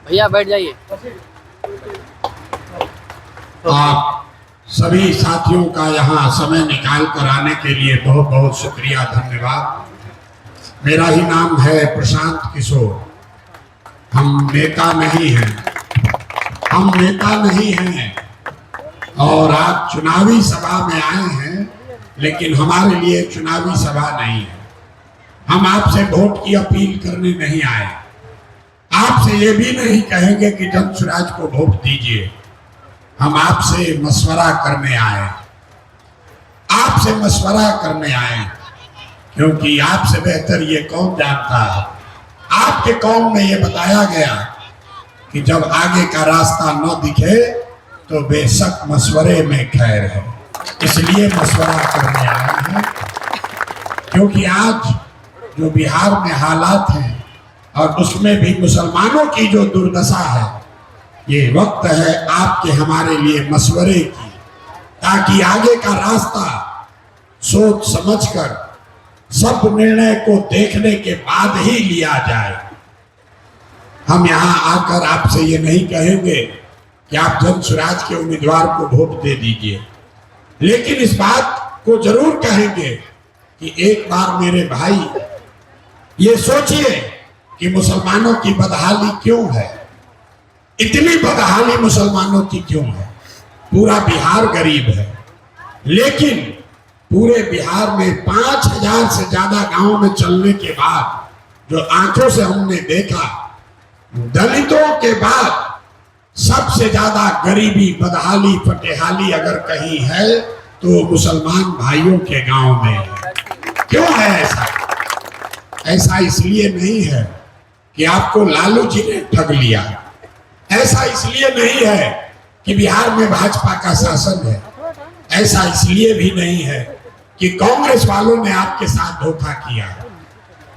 भैया बैठ जाइए। आप सभी साथियों का यहाँ समय निकाल कर आने के लिए बहुत बहुत शुक्रिया, धन्यवाद। मेरा ही नाम है प्रशांत किशोर। हम नेता नहीं हैं और आप चुनावी सभा में आए हैं, लेकिन हमारे लिए चुनावी सभा नहीं है। हम आपसे वोट की अपील करने नहीं आए। आपसे ये भी नहीं कहेंगे कि जन स्वराज को वोट दीजिए। हम आपसे मशवरा करने आए, आपसे मशवरा करने आए, क्योंकि आपसे बेहतर ये कौन जानता है। आपके कौम में ये बताया गया कि जब आगे का रास्ता न दिखे तो बेशक मशवरे में खैर है। इसलिए मशवरा करने आए हैं, क्योंकि आज जो बिहार में हालात हैं और उसमें भी मुसलमानों की जो दुर्दशा है, ये वक्त है आपके हमारे लिए मशवरे की, ताकि आगे का रास्ता सोच समझकर सब निर्णय को देखने के बाद ही लिया जाए। हम यहाँ आकर आपसे ये नहीं कहेंगे कि आप जन स्वराज के उम्मीदवार को वोट दे दीजिए, लेकिन इस बात को जरूर कहेंगे कि एक बार मेरे भाई ये सोचिए कि मुसलमानों की बदहाली क्यों है, इतनी बदहाली मुसलमानों की क्यों है। पूरा बिहार गरीब है, लेकिन पूरे बिहार में 5000 से ज्यादा गांवों में चलने के बाद जो आंखों से हमने देखा, दलितों के बाद सबसे ज्यादा गरीबी, बदहाली, फटेहाली अगर कहीं है तो मुसलमान भाइयों के गांव में है। क्यों है ऐसा? ऐसा इसलिए नहीं है कि आपको लालू जी ने ठग लिया, ऐसा इसलिए नहीं है कि बिहार में भाजपा का शासन है, ऐसा इसलिए भी नहीं है कि कांग्रेस वालों ने आपके साथ धोखा किया,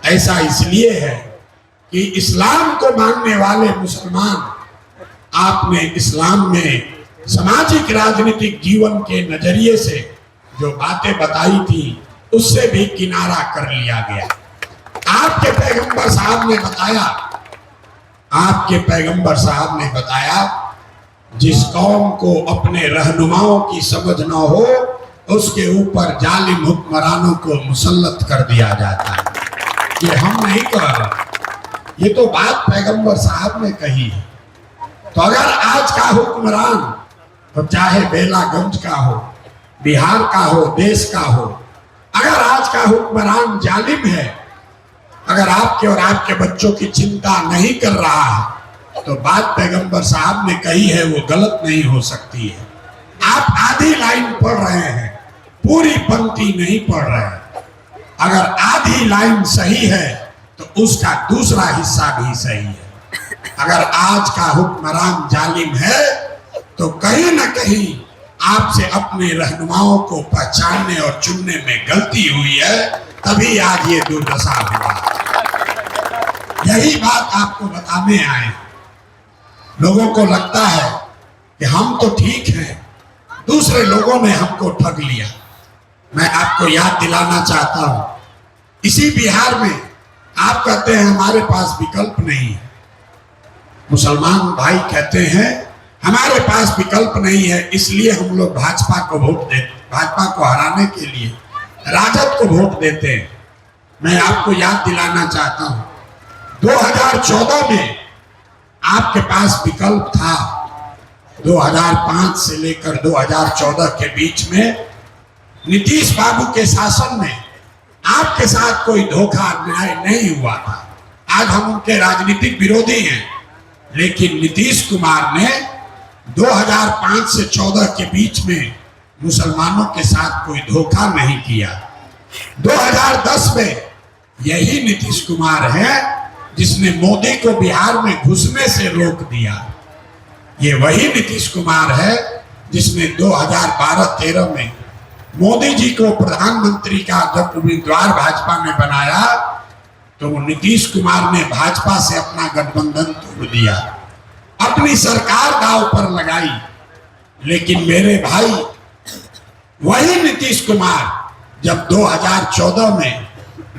ऐसा इसलिए है कि इस्लाम को मानने वाले मुसलमान, आपने इस्लाम में सामाजिक राजनीतिक जीवन के नजरिए से जो बातें बताई थी उससे भी किनारा कर लिया गया। आपके पैगंबर साहब ने बताया, आपके पैगंबर साहब ने बताया, जिस कौम को अपने रहनुमाओं की समझ न हो उसके ऊपर जालिम हुक्मरानों को मुसल्लत कर दिया जाता है। ये हम नहीं कह रहे, ये तो बात पैगंबर साहब ने कही है। तो अगर आज का हुक्मरान, तो चाहे बेलागंज का हो, बिहार का हो, देश का हो, अगर आज का हुक्मरान जालिम है, अगर आपके और आपके बच्चों की चिंता नहीं कर रहा है, तो बात पैगंबर साहब ने कही है वो गलत नहीं हो सकती है। आप आधी लाइन पढ़ रहे हैं, पूरी पंक्ति नहीं पढ़ रहे हैं। अगर आधी लाइन सही है तो उसका दूसरा हिस्सा भी सही है। अगर आज का हुक्मरान जालिम है तो कहीं ना कहीं आपसे अपने रहनुमाओं को पहचानने और चुनने में गलती हुई है, तभी आज ये दुर्दशा हुआ। यही बात आपको बताने आए। लोगों को लगता है कि हम तो ठीक हैं, दूसरे लोगों ने हमको ठग लिया। मैं आपको याद दिलाना चाहता हूं, इसी बिहार में आप कहते हैं हमारे पास विकल्प नहीं है, मुसलमान भाई कहते हैं हमारे पास विकल्प नहीं है, इसलिए हम लोग भाजपा को वोट देते, भाजपा को हराने के लिए राजद को वोट देते हैं। मैं आपको याद दिलाना चाहता हूं, 2014 में आपके पास विकल्प था। 2005 से लेकर 2014 के बीच में नीतीश बाबू के शासन में आपके साथ कोई धोखा न्याय नहीं हुआ था। आज हम उनके राजनीतिक विरोधी हैं, लेकिन नीतीश कुमार ने 2005 से 14 के बीच में मुसलमानों के साथ कोई धोखा नहीं किया। 2010 में यही नीतीश कुमार है जिसने मोदी को बिहार में घुसने से रोक दिया। ये वही नीतीश कुमार है जिसने 2012-13 में मोदी जी को प्रधानमंत्री का जब उम्मीदवार भाजपा ने बनाया तो नीतीश कुमार ने भाजपा से अपना गठबंधन तोड़ दिया, अपनी सरकार दांव पर लगाई। लेकिन मेरे भाई, वही नीतीश कुमार जब 2014 में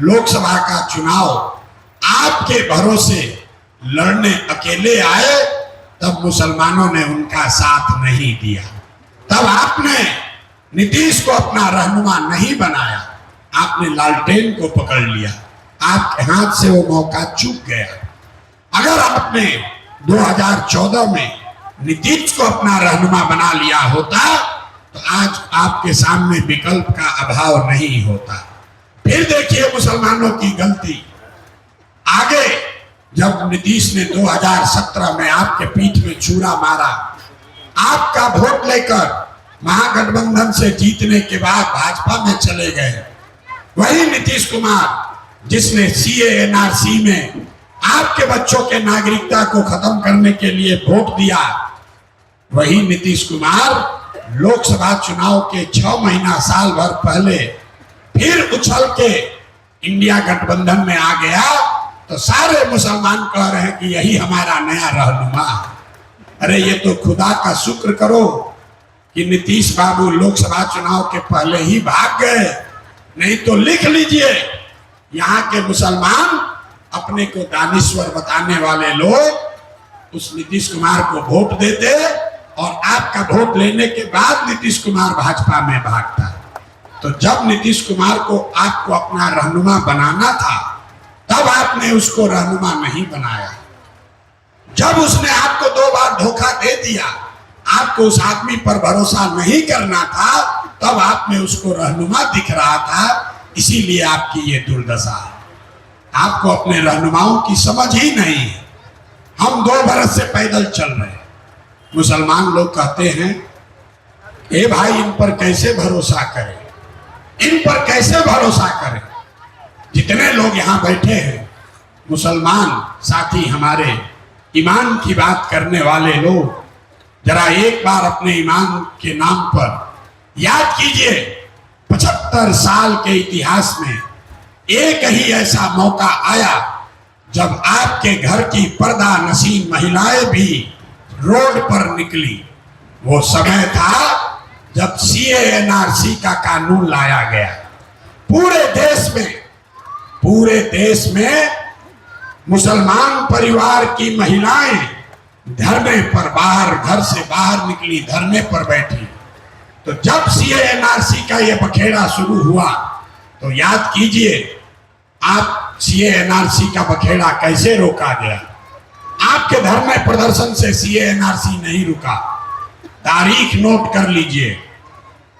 लोकसभा का चुनाव आपके भरोसे लड़ने अकेले आए तब मुसलमानों ने उनका साथ नहीं दिया। तब आपने नीतीश को अपना रहनुमा नहीं बनाया, आपने लालटेन को पकड़ लिया, आपके हाथ से वो मौका चूक गया। अगर आपने 2014 में नीतीश को अपना रहनुमा बना लिया होता तो आज आपके सामने विकल्प का अभाव नहीं होता। फिर देखिए मुसलमानों की गलती आगे, जब नीतीश ने 2017 में आपके पीठ में छुरा मारा, आपका वोट लेकर महागठबंधन से जीतने के बाद भाजपा में चले गए, वही नीतीश कुमार जिसने सीए एनआरसी में आपके बच्चों के नागरिकता को खत्म करने के लिए वोट दिया, वही नीतीश कुमार लोकसभा चुनाव के 6 महीना साल भर पहले फिर उछल के इंडिया गठबंधन में आ गया। तो सारे मुसलमान कह रहे हैं कि यही हमारा नया रहनुमा। अरे ये तो खुदा का शुक्र करो कि नीतीश बाबू लोकसभा चुनाव के पहले ही भाग गए, नहीं तो लिख लीजिए यहाँ के मुसलमान अपने को दानिश्वर बताने वाले लोग उस नीतीश कुमार को वोट देते और आपका वोट लेने के बाद नीतीश कुमार भाजपा में भागता। तो जब नीतीश कुमार को आपको अपना रहनुमा बनाना था तब आपने उसको रहनुमा नहीं बनाया। जब उसने आपको 2 बार धोखा दे दिया, आपको उस आदमी पर भरोसा नहीं करना था, तब आपने उसको रहनुमा दिख रहा था, इसीलिए आपकी ये दुर्दशा है। आपको अपने रहनुमाओं की समझ ही नहीं है। हम 2 बरस से पैदल चल रहे हैं। मुसलमान लोग कहते हैं ए भाई इन पर कैसे भरोसा करें, इन पर कैसे भरोसा करें। जितने लोग यहाँ बैठे हैं मुसलमान साथी हमारे, ईमान की बात करने वाले लोग, जरा एक बार अपने ईमान के नाम पर याद कीजिए 75 साल के इतिहास में एक ही ऐसा मौका आया जब आपके घर की पर्दा नशीन महिलाएं भी रोड पर निकली। वो समय था जब सीए एनआरसी का कानून लाया गया। पूरे देश में मुसलमान परिवार की महिलाएं धरने पर, बाहर घर से बाहर निकली, धरने पर बैठी। तो जब सीए एनआरसी का ये बखेड़ा शुरू हुआ तो याद कीजिए आप सीए एनआरसी का बखेड़ा कैसे रोका गया। आपके धरने प्रदर्शन से सीए एनआरसी नहीं रुका। तारीख नोट कर लीजिए,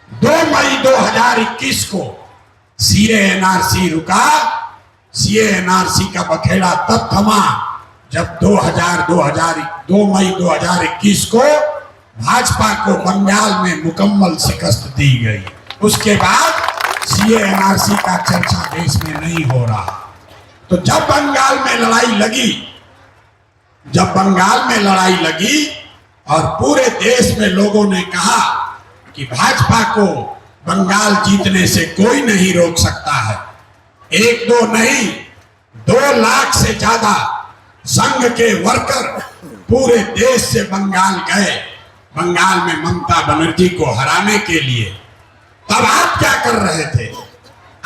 2 मई 2021 को सीए एनआरसी रुका। सीए एनआरसी का बखेड़ा तब थमा जब 2 मई 2021 को भाजपा को बंगाल में मुकम्मल शिकस्त दी गई। उसके बाद सीए एनआरसी का चर्चा देश में नहीं हो रहा। तो जब बंगाल में लड़ाई लगी और पूरे देश में लोगों ने कहा कि भाजपा को बंगाल जीतने से कोई नहीं रोक सकता है, 1-2 नहीं 2 लाख से ज्यादा संघ के वर्कर पूरे देश से बंगाल गए, बंगाल में ममता बनर्जी को हराने के लिए। तब आप क्या कर रहे थे?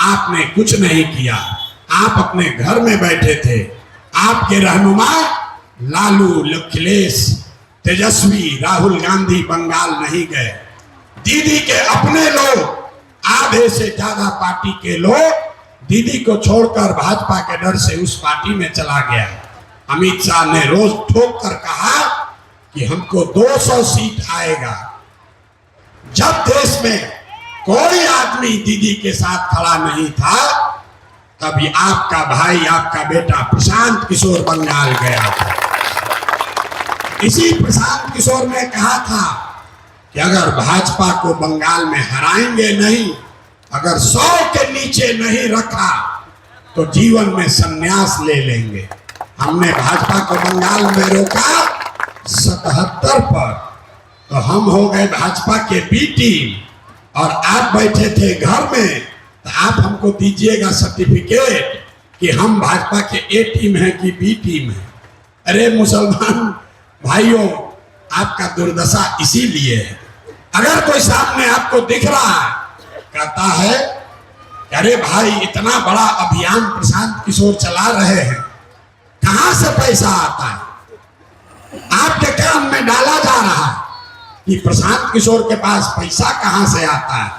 आपने कुछ नहीं किया, आप अपने घर में बैठे थे। आपके रहनुमा लालू, अखिलेश, तेजस्वी, राहुल गांधी बंगाल नहीं गए। दीदी के अपने लोग, आधे से ज्यादा पार्टी के लोग दीदी को छोड़कर भाजपा के डर से उस पार्टी में चला गया। अमित शाह ने रोज ठोक कर कहा कि हमको 200 सीट आएगा। जब देश में कोई आदमी दीदी के साथ खड़ा नहीं था तभी आपका भाई, आपका बेटा प्रशांत किशोर बंगाल गया था। इसी प्रशांत किशोर ने कहा था कि अगर भाजपा को बंगाल में हराएंगे नहीं, अगर 100 के नीचे नहीं रखा तो जीवन में संन्यास ले लेंगे। हमने भाजपा को बंगाल में रोका 77 पर, तो हम हो गए भाजपा के बी टीम और आप बैठे थे घर में। तो आप हमको दीजिएगा सर्टिफिकेट कि हम भाजपा के ए टीम है कि बी टीम है। अरे मुसलमान भाइयों, आपका दुर्दशा इसीलिए है। अगर कोई सामने आपको दिख रहा है, कहता है अरे भाई इतना बड़ा अभियान प्रशांत किशोर चला रहे हैं, कहां से पैसा आता है? आपके कान में डाला जा रहा है कि प्रशांत किशोर के पास पैसा कहां से आता है।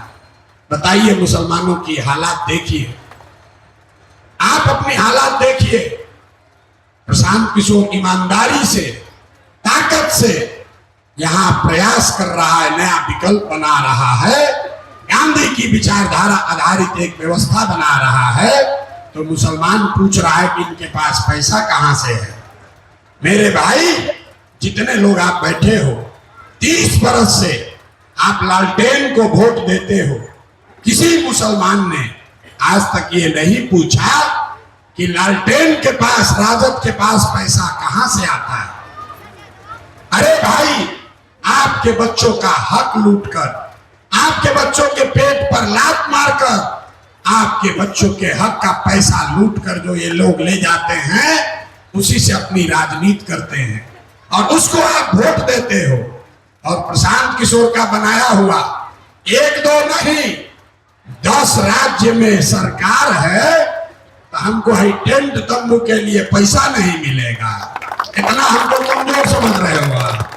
बताइए, मुसलमानों की हालात देखिए, आप अपनी हालात देखिए। प्रशांत किशोर ईमानदारी से, ताकत से यहां प्रयास कर रहा है, नया विकल्प बना रहा है, गांधी की विचारधारा आधारित एक व्यवस्था बना रहा है। तो मुसलमान पूछ रहा है कि इनके पास पैसा कहां से है। मेरे भाई, जितने लोग आप बैठे हो, 30 बरस से आप लालटेन को वोट देते हो। किसी मुसलमान ने आज तक ये नहीं पूछा कि लालटेन के पास, राजद के पास पैसा कहां से आता है। अरे भाई, आपके बच्चों का हक लूटकर, आपके बच्चों के पेट पर लात मारकर, आपके बच्चों के हक का पैसा लूटकर जो ये लोग ले जाते हैं, उसी से अपनी राजनीति करते हैं और उसको आप वोट देते हो। और प्रशांत किशोर का बनाया हुआ 1-2 नहीं, 10 राज्य में सरकार है, तो हमको है टेंट तंबू के लिए पैसा नहीं मिलेगा। इतना हमको कमजोर समझ रहे हो आप?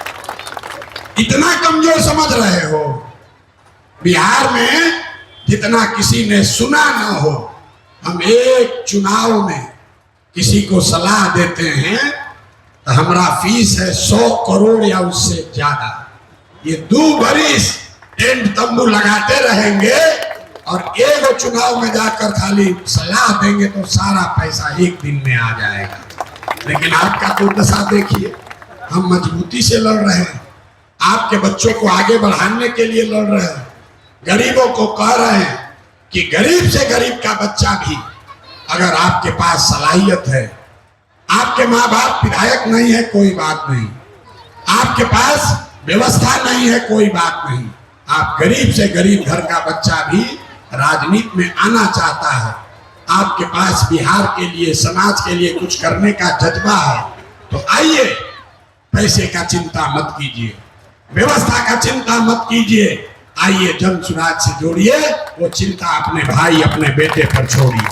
इतना कमजोर समझ रहे हो? बिहार में जितना किसी ने सुना ना हो, हम एक चुनाव में किसी को सलाह देते हैं तो हमारा फीस है 100 करोड़ या उससे ज्यादा। ये 2 बरिस टेंट तंबू लगाते रहेंगे और एक चुनाव में जाकर खाली सलाह देंगे तो सारा पैसा एक दिन में आ जाएगा। लेकिन आपका तो दशा देखिए, हम मजबूती से लड़ रहे हैं, आपके बच्चों को आगे बढ़ाने के लिए लड़ रहे हैं, गरीबों को कह रहे हैं कि गरीब से गरीब का बच्चा भी, अगर आपके पास सलाहियत है, आपके माँ बाप विधायक नहीं है, कोई बात नहीं, आपके पास व्यवस्था नहीं है, कोई बात नहीं, आप गरीब से गरीब घर का बच्चा भी राजनीति में आना चाहता है, आपके पास बिहार के लिए, समाज के लिए कुछ करने का जज्बा है, तो आइए, पैसे का चिंता मत कीजिए, व्यवस्था का चिंता मत कीजिए, आइए जन सुराज से जोड़िए, वो चिंता अपने भाई, अपने बेटे पर छोड़िए।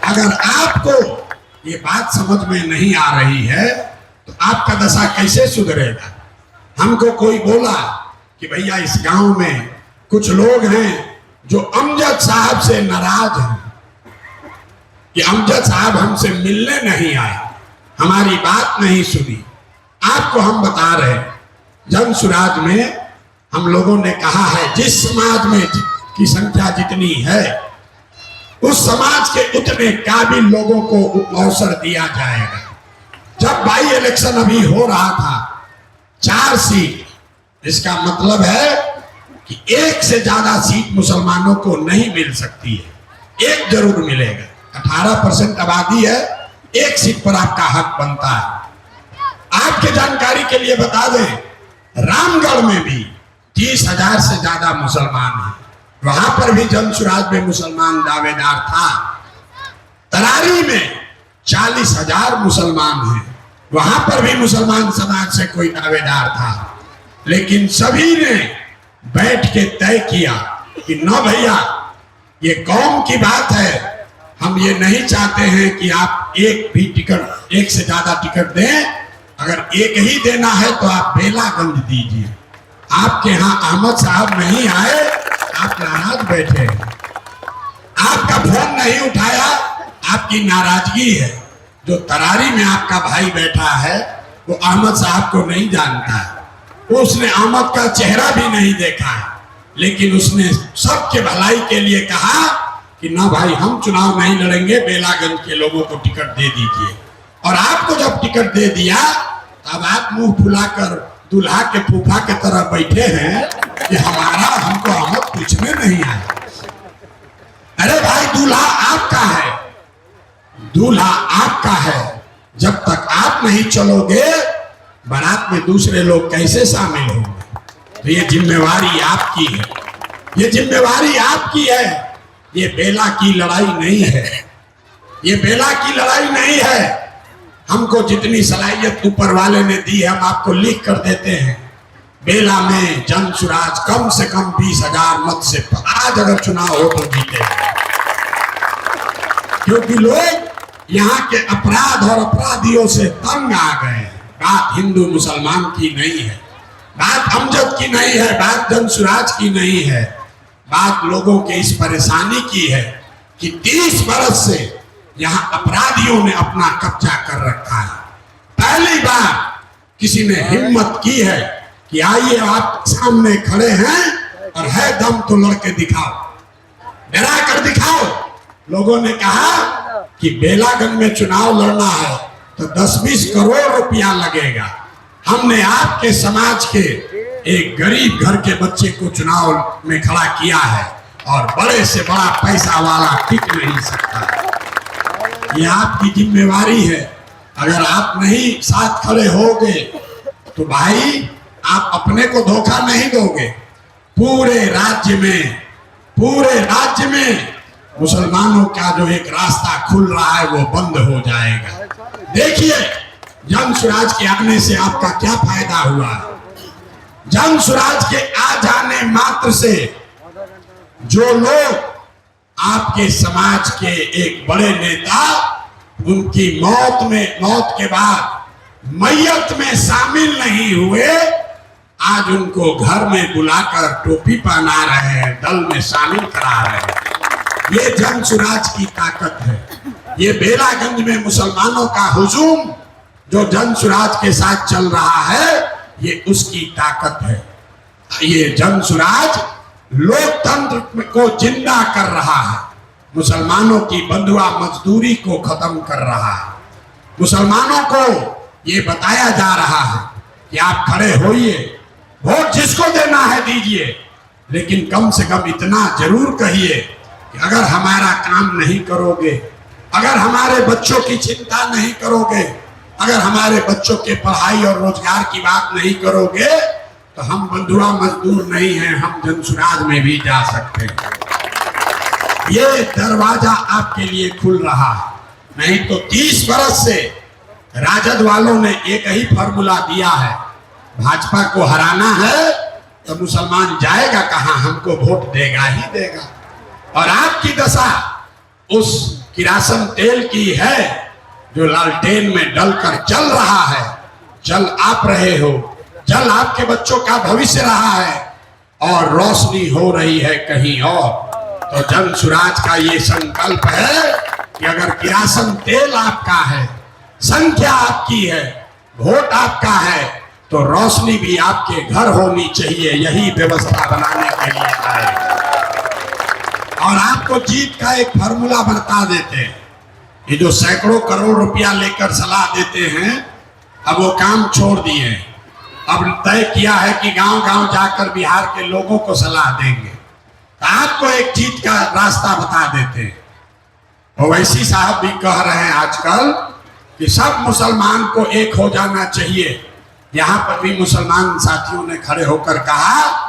अगर आपको ये बात समझ में नहीं आ रही है तो आपका दशा कैसे सुधरेगा। हमको कोई बोला कि भैया इस गांव में कुछ लोग हैं जो अमजद साहब से नाराज हैं कि अमजद साहब हमसे मिलने नहीं आए, हमारी बात नहीं सुनी। आपको हम बता रहे, जन सुराज में हम लोगों ने कहा है, जिस समाज में की संख्या जितनी है, उस समाज के उतने काबिल लोगों को अवसर दिया जाएगा। जब बाई इलेक्शन अभी हो रहा था, 4 सीट, इसका मतलब है कि 1 से ज्यादा सीट मुसलमानों को नहीं मिल सकती है, 1 जरूर मिलेगा। 18% आबादी है, 1 सीट पर आपका हक बनता है। आपके जानकारी के लिए बता दें, रामगढ़ में भी 30,000 से ज्यादा मुसलमान हैं, वहां पर भी जन सुराज में मुसलमान दावेदार था। तरारी में 40,000 मुसलमान हैं, वहां पर भी मुसलमान समाज से कोई दावेदार था। लेकिन सभी ने बैठ के तय किया कि न भैया, ये कौम की बात है, हम ये नहीं चाहते हैं कि आप एक भी टिकट, 1 से ज्यादा टिकट दें, अगर 1 ही देना है तो आप बेलागंज दीजिए। आपके यहाँ अहमद साहब नहीं आए, आप नाराज बैठे, आपका फोन नहीं उठाया, आपकी नाराजगी है। जो तरारी में आपका भाई बैठा है वो अहमद साहब को नहीं जानता है, उसने अहमद का चेहरा भी नहीं देखा है, लेकिन उसने सबके भलाई के लिए कहा कि ना भाई, हम चुनाव नहीं लड़ेंगे, बेलागंज के लोगों को टिकट दे दीजिए। और आपको जब टिकट दे दिया, तब आप मुंह फुलाकर दूल्हा के फूफा के तरह बैठे हैं कि हमको अहमद पूछने नहीं आया। अरे भाई, दूल्हा आपका है, दूल्हा आपका है, जब तक आप नहीं चलोगे, बारात में दूसरे लोग कैसे शामिल होंगे। तो ये जिम्मेवारी आपकी है, ये जिम्मेवारी आपकी है। ये बेला की लड़ाई नहीं है, ये बेला की लड़ाई नहीं है। हमको जितनी सलाहियत ऊपर वाले ने दी है, हम आपको लिख कर देते हैं। बेला में जन सुराज कम से कम 20,000 मत से आज अगर चुनाव हो तो जीते, क्योंकि लोग यहाँ के अपराध और अपराधियों से तंग आ गए हैं। बात हिंदू मुसलमान की नहीं है, बात अमजद की नहीं है, बात जनसुराज की नहीं है, बात लोगों के इस परेशानी की है कि 30 बरस से यहाँ अपराधियों ने अपना कब्जा कर रखा है। पहली बार किसी ने हिम्मत की है कि आइए आप सामने खड़े हैं और है दम तो लड़के दिखाओ, डरा कर दिखाओ। लोगों ने कहा कि बेलागंज में चुनाव लड़ना है तो 10-20 करोड़ रुपया लगेगा। हमने आपके समाज के एक गरीब घर के बच्चे को चुनाव में खड़ा किया है और बड़े से बड़ा पैसा वाला टिक नहीं सकता। ये आपकी जिम्मेवारी है। अगर आप नहीं साथ खड़े होगे तो भाई आप अपने को धोखा नहीं दोगे। पूरे राज्य में मुसलमानों का जो एक रास्ता खुल रहा है वो बंद हो जाएगा। देखिए जनसुराज के आने से आपका क्या फायदा हुआ। जनसुराज के आ जाने मात्र से जो लोग आपके समाज के एक बड़े नेता उनकी मौत के बाद मैयत में शामिल नहीं हुए, आज उनको घर में बुलाकर टोपी पहना रहे हैं, दल में शामिल करा रहे हैं। ये जनसुराज की ताकत है। ये बेलागंज में मुसलमानों का हुजूम जो जनसुराज के साथ चल रहा है ये उसकी ताकत है। ये जनसुराज लोकतंत्र को जिंदा कर रहा है, मुसलमानों की बंधुआ मजदूरी को खत्म कर रहा है। मुसलमानों को ये बताया जा रहा है कि आप खड़े होइए, वोट जिसको देना है दीजिए, लेकिन कम से कम इतना जरूर कहिए कि अगर हमारा काम नहीं करोगे, अगर हमारे बच्चों की चिंता नहीं करोगे, अगर हमारे बच्चों के पढ़ाई और रोजगार की बात नहीं करोगे तो हम बंधुआ मजदूर नहीं हैं, हम जनसुराज में भी जा सकते हैं। ये दरवाजा आपके लिए खुल रहा है। नहीं तो 30 बरस से राजद वालों ने एक ही फॉर्मूला दिया है, भाजपा को हराना है तो मुसलमान जाएगा कहां, हमको वोट देगा ही देगा। और आपकी दशा उस किरासन तेल की है जो लालटेन में डलकर जल रहा है। जल आप रहे हो, जल आपके बच्चों का भविष्य रहा है और रोशनी हो रही है कहीं और। तो जनसुराज का ये संकल्प है कि अगर किरासन तेल आपका है, संख्या आपकी है, वोट आपका है, तो रोशनी भी आपके घर होनी चाहिए। यही व्यवस्था बनाने के लिए आए और आपको जीत का एक फॉर्मूला बता देते हैं। ये जो सैकड़ों करोड़ रुपया लेकर सलाह देते हैं, अब वो काम छोड़ दिए। अब तय किया है कि गांव-गांव जाकर बिहार के लोगों को सलाह देंगे। तो आपको एक जीत का रास्ता बता देते हैं। ओवैसी साहब भी कह रहे हैं आजकल कि सब मुसलमान को एक हो जाना चाहिए। यहाँ पर भी मुसलमान साथियों ने खड़े होकर कहा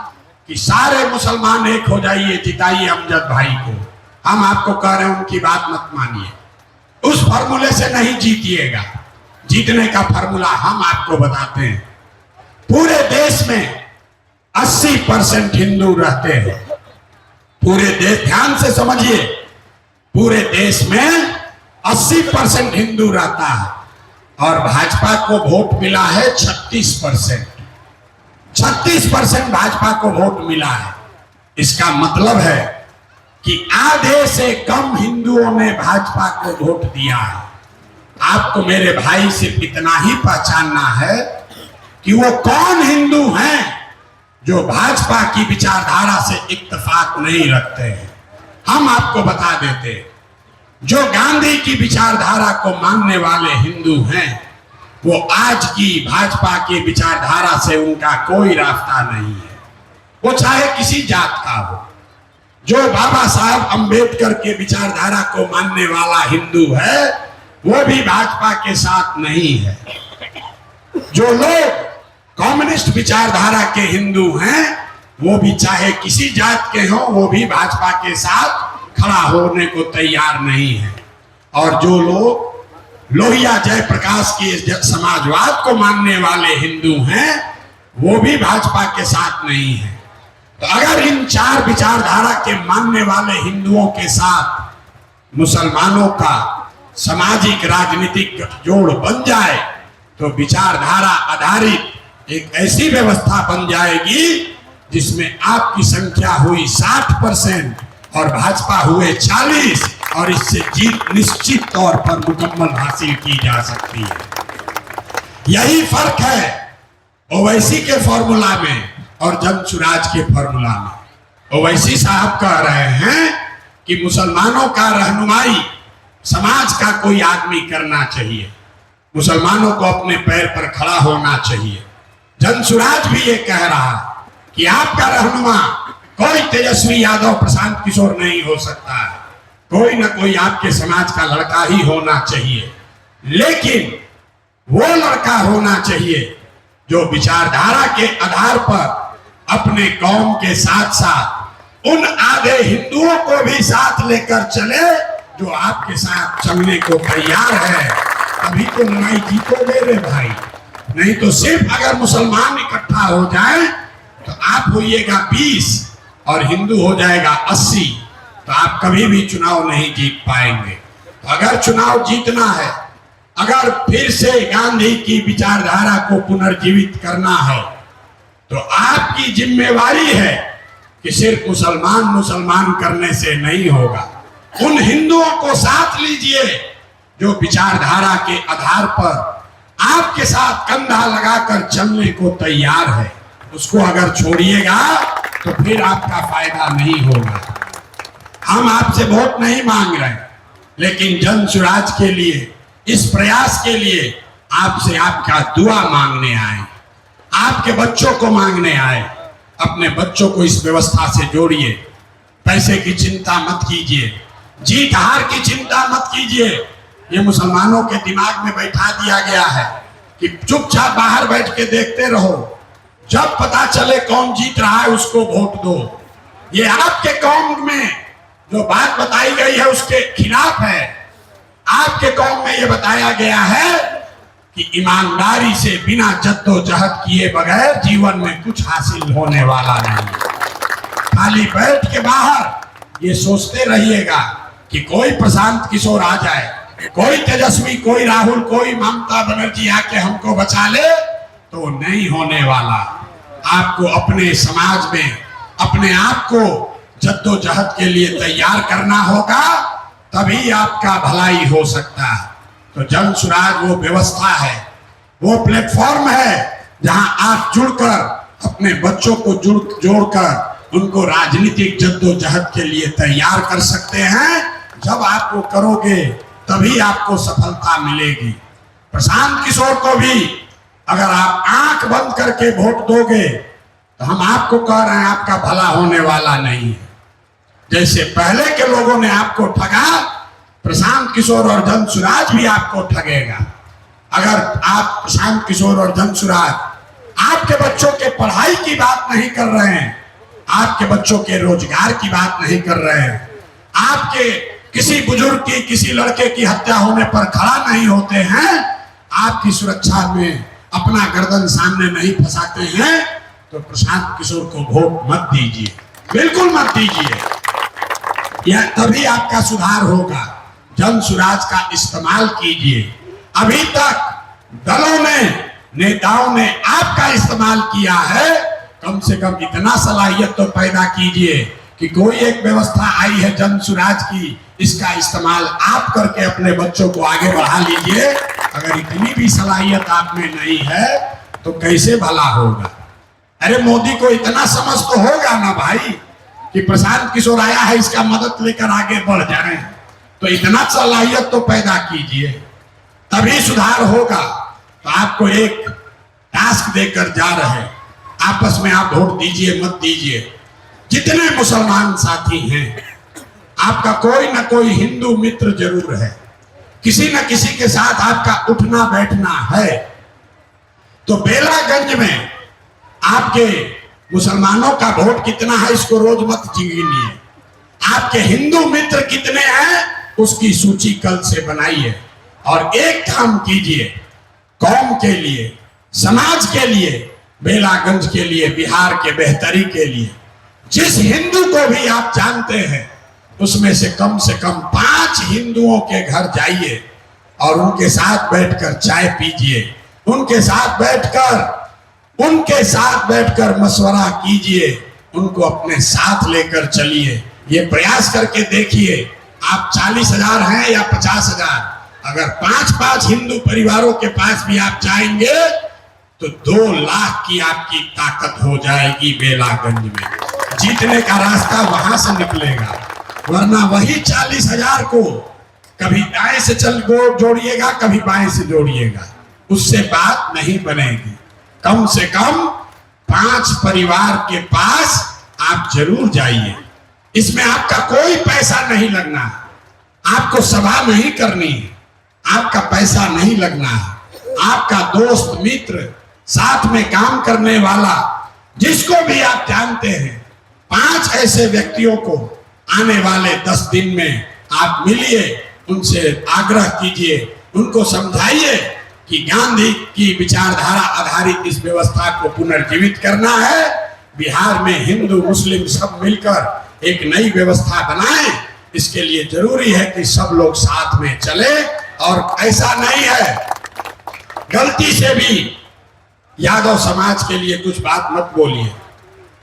कि सारे मुसलमान एक हो जाइए, जिताइए अमजद भाई को। हम आपको कह रहे हैं उनकी बात मत मानिए, उस फॉर्मूले से नहीं जीतिएगा। जीतने का फॉर्मूला हम आपको बताते हैं। पूरे देश में 80% हिंदू रहते हैं। पूरे देश, ध्यान से समझिए, पूरे देश में 80% हिंदू रहता है और भाजपा को वोट मिला है 36%। 36% भाजपा को वोट मिला है। इसका मतलब है कि आधे से कम हिंदुओं ने भाजपा को वोट दिया है। आपको मेरे भाई सिर्फ इतना ही पहचानना है कि वो कौन हिंदू हैं जो भाजपा की विचारधारा से इत्तेफाक नहीं रखते हैं। हम आपको बता देते हैं, जो गांधी की विचारधारा को मानने वाले हिंदू हैं वो आज की भाजपा की विचारधारा से उनका कोई रास्ता नहीं है। वो चाहे किसी जात का हो। जो बाबा साहब अंबेडकर के विचारधारा को मानने वाला हिंदू है वो भी भाजपा के साथ नहीं है। जो लोग कम्युनिस्ट विचारधारा के हिंदू हैं वो भी चाहे किसी जात के हों, वो भी भाजपा के साथ खड़ा होने को तैयार नहीं है। और जो लोग लोहिया जयप्रकाश के समाजवाद को मानने वाले हिंदू हैं वो भी भाजपा के साथ नहीं है। तो अगर इन चार विचारधारा के मानने वाले हिंदुओं के साथ मुसलमानों का सामाजिक राजनीतिक गठजोड़ बन जाए तो विचारधारा आधारित एक ऐसी व्यवस्था बन जाएगी जिसमें आपकी संख्या हुई 60% और भाजपा हुए 40 और इससे जीत निश्चित तौर पर मुकम्मल हासिल की जा सकती है। यही फर्क है ओवैसी के फॉर्मूला में और जनसुराज के फॉर्मूला में। ओवैसी साहब कह रहे हैं कि मुसलमानों का रहनुमाई समाज का कोई आदमी करना चाहिए, मुसलमानों को अपने पैर पर खड़ा होना चाहिए। जनसुराज भी ये कह रहा कि आपका रहनुमा कोई तेजस्वी यादव प्रशांत किशोर नहीं हो सकता है, कोई ना कोई आपके समाज का लड़का ही होना चाहिए, लेकिन वो लड़का होना चाहिए जो विचारधारा के आधार पर अपने कौम के साथ साथ उन आधे हिंदुओं को भी साथ लेकर चले जो आपके साथ चलने को तैयार है। तभी तो लड़ाई जीतोगे रे भाई, नहीं तो सिर्फ अगर मुसलमान इकट्ठा हो जाए तो आप होइएगा 20 और हिंदू हो जाएगा 80, तो आप कभी भी चुनाव नहीं जीत पाएंगे। तो अगर चुनाव जीतना है, अगर फिर से गांधी की विचारधारा को पुनर्जीवित करना है, तो आपकी जिम्मेवारी है कि सिर्फ मुसलमान मुसलमान करने से नहीं होगा। उन हिंदुओं को साथ लीजिए जो विचारधारा के आधार पर आपके साथ कंधा लगाकर चलने को तैयार है। उसको अगर छोड़िएगा तो फिर आपका फायदा नहीं होगा। हम आपसे वोट नहीं मांग रहे, लेकिन जनसुराज के लिए, इस प्रयास के लिए आपसे आपका दुआ मांगने आए, आपके बच्चों को मांगने आए। अपने बच्चों को इस व्यवस्था से जोड़िए, पैसे की चिंता मत कीजिए, जीत हार की चिंता मत कीजिए। ये मुसलमानों के दिमाग में बैठा दिया गया है कि चुपचाप बाहर बैठ के देखते रहो, जब पता चले कौन जीत रहा है उसको वोट दो। ये आपके कौम में जो बात बताई गई है उसके खिलाफ है। आपके कौम में ये बताया गया है कि ईमानदारी से बिना जद्दोजहद किए बगैर जीवन में कुछ हासिल होने वाला नहीं। खाली बैठ के बाहर ये सोचते रहिएगा कि कोई प्रशांत किशोर आ जाए, कोई तेजस्वी, कोई राहुल, कोई ममता बनर्जी आके हमको बचा ले, तो नहीं होने वाला। आपको अपने समाज में अपने आप को जद्दोजहद के लिए तैयार करना होगा, तभी आपका भलाई हो सकता है। तो जनसुराज वो व्यवस्था है, वो प्लेटफॉर्म है जहां आप जुड़कर अपने बच्चों को जोड़कर उनको राजनीतिक जद्दोजहद के लिए तैयार कर सकते हैं। जब आप वो करोगे तभी आपको सफलता मिलेगी। प्रशांत किशोर को भी अगर आप आंख बंद करके वोट दोगे तो हम आपको कह रहे हैं आपका भला होने वाला नहीं है। जैसे पहले के लोगों ने आपको ठगा, प्रशांत किशोर और जनसुराज भी आपको ठगेगा। अगर आप प्रशांत किशोर और जनसुराज आपके बच्चों के पढ़ाई की बात नहीं कर रहे हैं, आपके बच्चों के रोजगार की बात नहीं कर रहे हैं, आपके किसी बुजुर्ग की, किसी लड़के की हत्या होने पर खड़ा नहीं होते हैं, आपकी सुरक्षा में अपना गर्दन सामने नहीं फंसाते हैं, तो प्रशांत किशोर को वोट मत दीजिए, बिल्कुल मत दीजिए। यह तभी आपका सुधार होगा। जनसुराज का इस्तेमाल कीजिए। अभी तक दलों ने, नेताओं ने आपका इस्तेमाल किया है, कम से कम इतना सलाहियत तो पैदा कीजिए कि कोई एक व्यवस्था आई है जनसुराज की, इसका इस्तेमाल आप करके अपने बच्चों को आगे बढ़ा लीजिए। अगर इतनी भी सलाहियत आप में नहीं है तो कैसे भला होगा। अरे मोदी को इतना समझ तो होगा ना भाई कि प्रशांत किशोर आया है, इसका मदद लेकर आगे बढ़ जाए, तो इतना सलाहियत तो पैदा कीजिए, तभी सुधार होगा। तो आपको एक टास्क देकर जा रहे, आपस में आप वोट दीजिए मत दीजिए। जितने मुसलमान साथी हैं, आपका कोई ना कोई हिंदू मित्र जरूर है, किसी न किसी के साथ आपका उठना बैठना है। तो बेलागंज में आपके मुसलमानों का वोट कितना है इसको रोज मत गिनिए, आपके हिंदू मित्र कितने हैं उसकी सूची कल से बनाइए और एक काम कीजिए, कौम के लिए, समाज के लिए, बेलागंज के लिए, बिहार के बेहतरी के लिए। जिस हिंदू को भी आप जानते हैं उसमें से कम 5 हिंदुओं के घर जाइए और उनके साथ बैठकर चाय पीजिए, उनके साथ बैठकर मशवरा कीजिए, उनको अपने साथ लेकर चलिए। ये प्रयास करके देखिए, आप 40,000 हैं या 50,000, अगर 5-5 हिंदू परिवारों के पास भी आप जाएंगे तो 2 लाख की आपकी ताकत हो जाएगी। बेलागंज में जीतने का रास्ता वहां से निकलेगा, वरना वही 40,000 को कभी दाएं से जोड़िएगा, कभी बाएं से जोड़िएगा, उससे बात नहीं बनेगी। कम से कम 5 परिवार के पास आप जरूर जाइए। इसमें आपका कोई पैसा नहीं लगना, आपको सभा नहीं करनी है, आपका पैसा नहीं लगना है। आपका दोस्त मित्र, साथ में काम करने वाला, जिसको भी आप जानते हैं, 5 ऐसे व्यक्तियों को आने वाले 10 दिन में आप मिलिए, उनसे आग्रह कीजिए, उनको समझाइए कि गांधी की विचारधारा आधारित इस व्यवस्था को पुनर्जीवित करना है। बिहार में हिंदू मुस्लिम सब मिलकर एक नई व्यवस्था बनाएं। इसके लिए जरूरी है कि सब लोग साथ में चले। और ऐसा नहीं है गलती से भी यादव समाज के लिए कुछ बात मत बोलिए।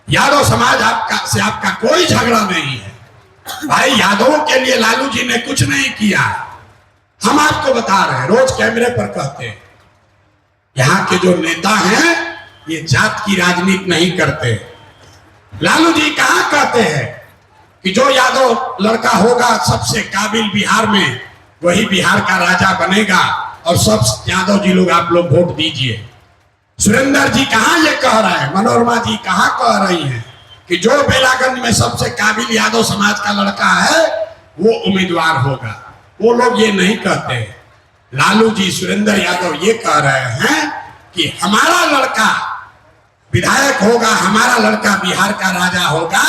यादव समाज आपका कोई झगड़ा नहीं है भाई। यादवों के लिए लालू जी ने कुछ नहीं किया, हम आपको बता रहे हैं, रोज कैमरे पर कहते हैं। यहाँ के जो नेता हैं ये जात की राजनीति नहीं करते। लालू जी कहां कहते हैं कि जो यादव लड़का होगा सबसे काबिल बिहार में, वही बिहार का राजा बनेगा, और सब यादव जी लोग आप लोग वोट दीजिए। सुरेंद्र जी कहां ये कह रहे हैं, मनोरमा जी कहां कह रही हैं कि जो बेलागंज में सबसे काबिल यादव समाज का लड़का है वो उम्मीदवार होगा। वो लोग ये नहीं कहते। लालू जी, सुरेंद्र यादव ये कह रहे हैं कि हमारा लड़का विधायक होगा, हमारा लड़का बिहार का राजा होगा,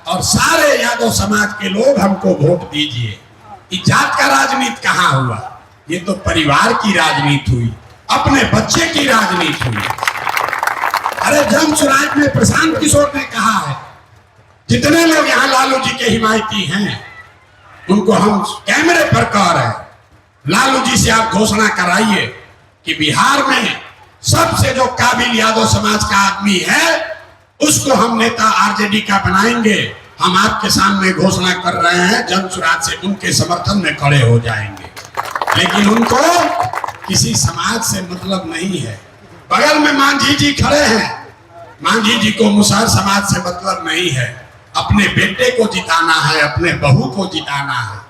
और सारे यादव समाज के लोग हमको वोट दीजिए। ये जात का राजनीति कहाँ हुआ? ये तो परिवार की राजनीति हुई, अपने बच्चे की राजनीति हुई। अरे जन स्वराज में प्रशांत किशोर ने कहा है, जितने लोग यहाँ लालू जी के हिमायती हैं उनको हम कैमरे पर कह रहे हैं, लालू जी से आप घोषणा कराइए कि बिहार में सबसे जो काबिल यादव समाज का आदमी है उसको हम नेता आरजेडी का बनाएंगे। हम आपके सामने घोषणा कर रहे हैं, जन स्वराज से उनके समर्थन में खड़े हो जाएंगे। लेकिन उनको किसी समाज से मतलब नहीं है। बगल में मांझी जी खड़े हैं, मांझी जी को मुसहर समाज से मतलब नहीं है। अपने बेटे को जिताना है, अपने बहू को जिताना है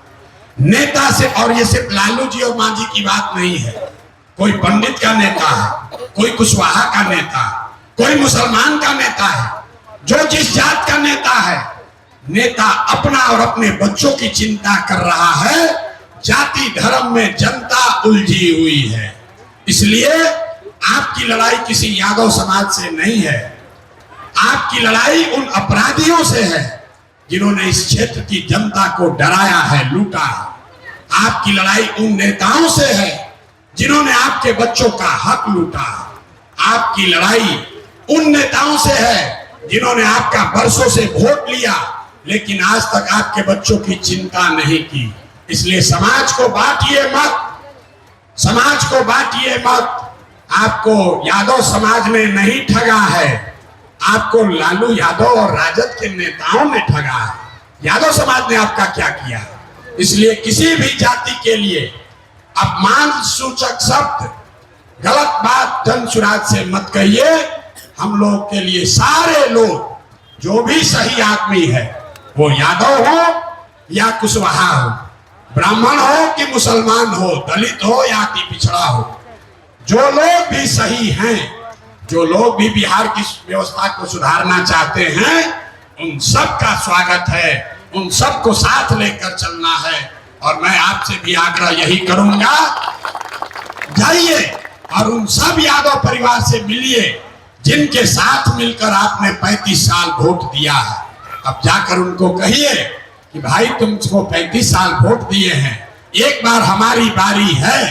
नेता से। और ये सिर्फ लालू जी और मांझी की बात नहीं है, कोई पंडित का नेता है, कोई कुशवाहा का नेता, कोई मुसलमान का नेता है, जो जिस जात का नेता है, नेता अपना और अपने बच्चों की चिंता कर रहा है। जाति धर्म में जनता उलझी हुई है। इसलिए आपकी लड़ाई किसी यादव समाज से नहीं है, आपकी लड़ाई उन अपराधियों से है जिन्होंने इस क्षेत्र की जनता को डराया है, लूटा है। आपकी लड़ाई उन नेताओं से है जिन्होंने आपके बच्चों का हक लूटा। आपकी लड़ाई उन नेताओं से है जिन्होंने आपका बरसों से वोट लिया, लेकिन आज तक आपके बच्चों की चिंता नहीं की। इसलिए समाज को बांटिए मत, समाज को बांटिए मत। आपको यादव समाज ने नहीं ठगा है, आपको लालू यादव और राजद के नेताओं ने ठगा है। यादव समाज ने आपका क्या किया? इसलिए किसी भी जाति के लिए अपमान सूचक शब्द, गलत बात जन स्वराज से मत कहिए। हम लोग के लिए सारे लोग, जो भी सही आदमी है, वो यादव हो या कुशवाहा हो, ब्राह्मण हो कि मुसलमान हो, दलित हो या अति पिछड़ा हो, जो लोग भी सही हैं, जो लोग भी बिहार की व्यवस्था को सुधारना चाहते हैं, उन सब का स्वागत है, उन सब को साथ लेकर चलना है। और मैं आपसे भी आग्रह यही करूंगा, जाइए और उन सब यादव परिवार से मिलिए जिनके साथ मिलकर आपने 35 साल वोट दिया है। अब जाकर उनको कहिए कि भाई तुमको 35 साल वोट दिए हैं, एक बार हमारी बारी है,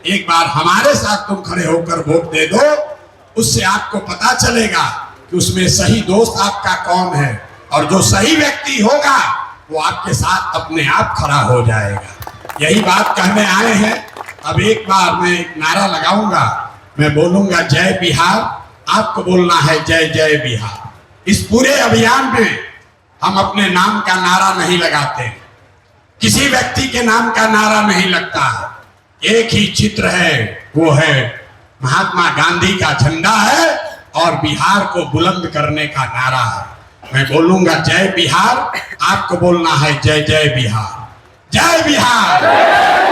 एक बार हमारे साथ तुम खड़े होकर वोट दे दो। उससे आपको पता चलेगा कि उसमें सही दोस्त आपका कौन है, और जो सही व्यक्ति होगा वो आपके साथ अपने आप खड़ा हो जाएगा। यही बात कहने आए हैं। अब एक बार मैं एक नारा लगाऊंगा, मैं बोलूंगा जय बिहार, आपको बोलना है जय जय बिहार। इस पूरे अभियान में हम अपने नाम का नारा नहीं लगाते, किसी व्यक्ति के नाम का नारा नहीं लगता है। एक ही चित्र है, वो है महात्मा गांधी का झंडा है और बिहार को बुलंद करने का नारा है। मैं बोलूंगा जय बिहार, आपको बोलना है जय जय बिहार। जय बिहार।